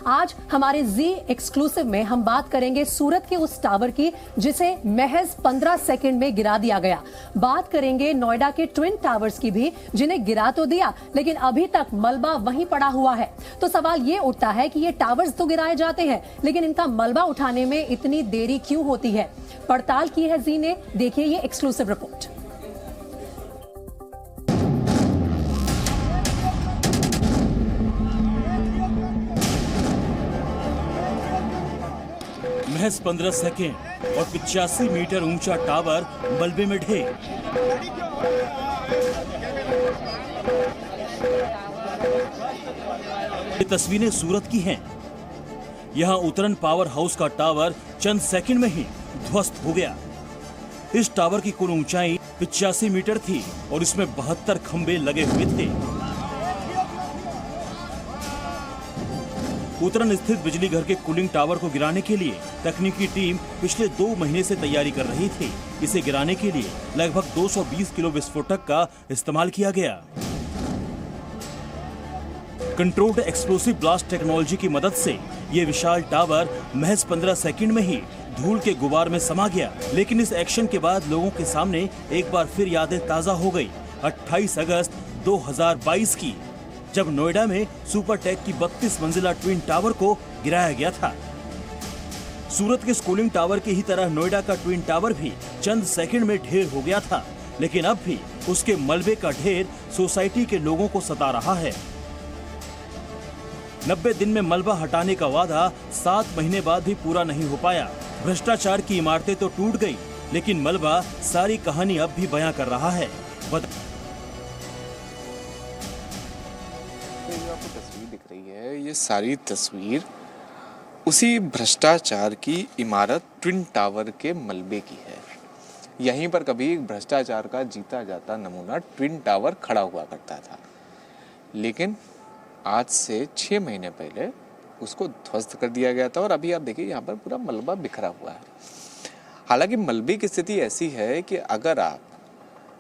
आज हमारे जी एक्सक्लूसिव में हम बात करेंगे सूरत के उस टावर की जिसे महज 15 सेकंड में गिरा दिया गया। बात करेंगे नोएडा के ट्विन टावर्स की भी, जिन्हें गिरा तो दिया लेकिन अभी तक मलबा वहीं पड़ा हुआ है। तो सवाल ये उठता है कि ये टावर्स तो गिराए जाते हैं लेकिन इनका मलबा उठाने में इतनी देरी क्यों होती है? पड़ताल की है जी ने, देखिए ये एक्सक्लूसिव रिपोर्ट। महज 15 सेकेंड और 85 मीटर ऊंचा टावर मलबे में ढेर। ये तस्वीरें सूरत की हैं। यहां उतरन पावर हाउस का टावर चंद सेकंड में ही ध्वस्त हो गया। इस टावर की कुल ऊंचाई 85 मीटर थी और इसमें 72 खंभे लगे हुए थे। उतरन स्थित बिजली घर के कूलिंग टावर को गिराने के लिए तकनीकी टीम पिछले 2 महीने से तैयारी कर रही थी। इसे गिराने के लिए लगभग 220 किलो विस्फोटक का इस्तेमाल किया गया। कंट्रोल्ड एक्सप्लोसिव ब्लास्ट टेक्नोलॉजी की मदद से ये विशाल टावर महज 15 सेकंड में ही धूल के गुबार में समा गया। लेकिन इस एक्शन के बाद लोगों के सामने एक बार फिर यादें ताजा हो गई 28 अगस्त 2022 की, जब नोएडा में सुपरटेक की 32 मंजिला ट्विन टावर को गिराया गया था। सूरत के कूलिंग टावर की ही तरह नोएडा का ट्विन टावर भी चंद सेकंड में ढेर हो गया था, लेकिन अब भी उसके मलबे का ढेर सोसाइटी के लोगों को सता रहा है। 90 दिन में मलबा हटाने का वादा 7 महीने बाद भी पूरा नहीं हो पाया। भ्रष्टाचार की इमारतें तो टूट गई, लेकिन मलबा सारी कहानी अब भी बयां कर रहा है। आपको तस्वीर दिख रही है, ये सारी तस्वीर उसी भ्रष्टाचार की इमारत ट्विन टावर के मलबे की है। यहीं पर कभी भ्रष्टाचार का जीता जाता नमूना ट्विन टावर खड़ा हुआ करता था, लेकिन आज से 6 महीने पहले उसको ध्वस्त कर दिया गया था और अभी आप देखिए यहाँ पर पूरा मलबा बिखरा हुआ है। हालांकि मलबे की स्थिति ऐसी है कि अगर आप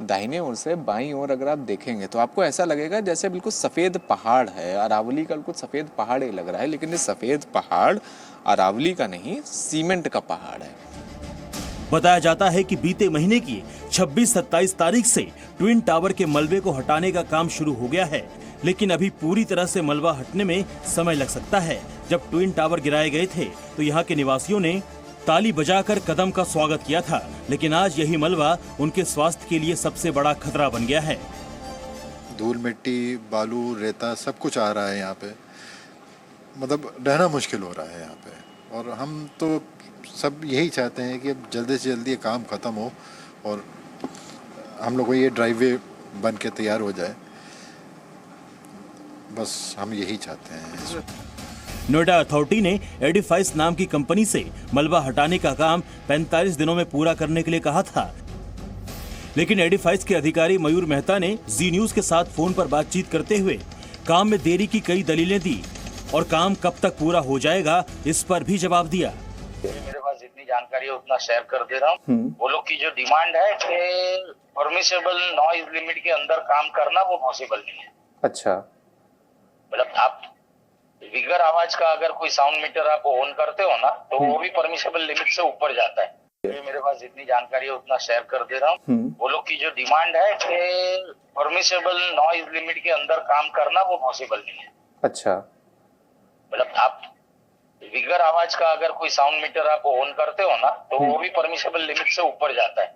दाहिने ओर से बाईं ओर अगर आप देखेंगे तो आपको ऐसा लगेगा जैसे बिल्कुल सफ़ेद पहाड़ है। अरावली का बिल्कुल सफ़ेद पहाड़ ही लग रहा है, लेकिन ये सफ़ेद पहाड़ अरावली का नहीं, सीमेंट का पहाड़ है। बताया जाता है कि बीते महीने की 26-27 तारीख से ट्विन टावर के मलबे को हटाने का काम शुरू हो गया है, लेकिन अभी पूरी तरह से मलबा हटने में समय लग सकता है। जब ट्विन टावर गिराए गए थे तो यहाँ के निवासियों ने ताली बजाकर कदम का स्वागत किया था, लेकिन आज यही मलबा उनके स्वास्थ्य के लिए सबसे बड़ा खतरा बन गया है। धूल मिट्टी बालू रेता सब कुछ आ रहा है यहाँ पे, मतलब रहना मुश्किल हो रहा है यहाँ पे। और हम तो सब यही चाहते हैं कि अब जल्दी से जल्दी ये काम ख़त्म हो और हम लोग को ये ड्राइववे बन के तैयार हो जाए, बस हम यही चाहते हैं। नोएडा अथॉरिटी ने एडिफाइस नाम की कंपनी से मलबा हटाने का काम 45 दिनों में पूरा करने के लिए कहा था, लेकिन एडिफाइस के अधिकारी मयूर मेहता ने जी न्यूज के साथ फोन पर बातचीत करते हुए काम में देरी की कई दलीलें दी और काम कब तक पूरा हो जाएगा इस पर भी जवाब दिया। मेरे पास जितनी जानकारी है उतना शेयर कर दे रहा हूँ। वो लोग की जो डिमांड है कि परमिसेबल नॉइज लिमिट के अंदर काम करना, वो पॉसिबल नहीं है। अच्छा, मतलब आप बिगर आवाज का अगर कोई साउंड मीटर आप ऑन करते हो ना तो वो भी परमिसेबल लिमिट से ऊपर जाता है। मेरे पास जितनी जानकारी है उतना शेयर कर दे रहा हूँ। वो लोग की जो डिमांड है कि परमिसेबल नॉइज लिमिट के अंदर काम करना, वो पॉसिबल नहीं है। अच्छा, मतलब आप बिगर आवाज का अगर कोई साउंड मीटर आप ऑन करते हो ना तो वो भी परमिसेबल लिमिट से ऊपर जाता है।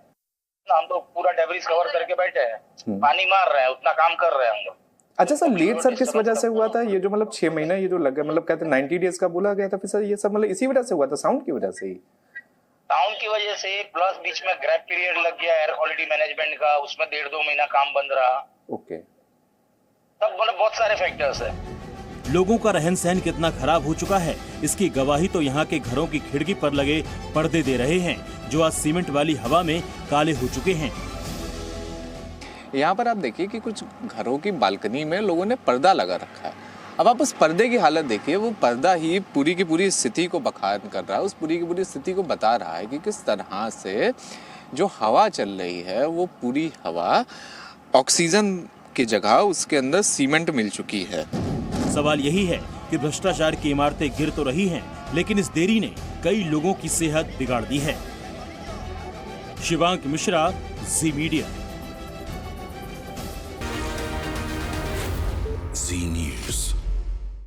हम तो पूरा डेब्रिस कवर करके बैठे हैं, पानी मार रहे हैं, उतना काम कर रहे हैं हम लोग। अच्छा सर, लेट सर किस वजह से हुआ था ये जो मतलब 6 महीना ये जो लगा, मतलब कहते हैं 90 डेज का बोला गया था, फिर सर ये सब मतलब इसी वजह से हुआ था, साउंड की वजह से ही? साउंड की वजह से, प्लस बीच में ग्रैप पीरियड लग गया एयर क्वालिटी मैनेजमेंट का, उसमें 1.5-2 महीना काम बंद रहा। ओके, तब मतलब बहुत सारे फैक्टर्स है। लोगों का रहन सहन कितना खराब हो चुका है इसकी गवाही तो यहाँ के घरों की खिड़की पर लगे पर्दे दे रहे हैं, जो आज सीमेंट वाली हवा में काले हो चुके हैं। यहाँ पर आप देखिए कि कुछ घरों की बालकनी में लोगों ने पर्दा लगा रखा है। अब आप उस पर्दे की हालत देखिए, वो पर्दा ही पूरी की पूरी स्थिति को बखान कर रहा है, उस पूरी की पूरी स्थिति को बता रहा है कि किस तरह से जो हवा चल रही है वो पूरी हवा ऑक्सीजन की जगह उसके अंदर सीमेंट मिल चुकी है। सवाल यही है कि भ्रष्टाचार की इमारतें गिर तो रही हैं, लेकिन इस देरी ने कई लोगों की सेहत बिगाड़ दी है। शिवांक मिश्रा, जी मीडिया। जी न्यूज़।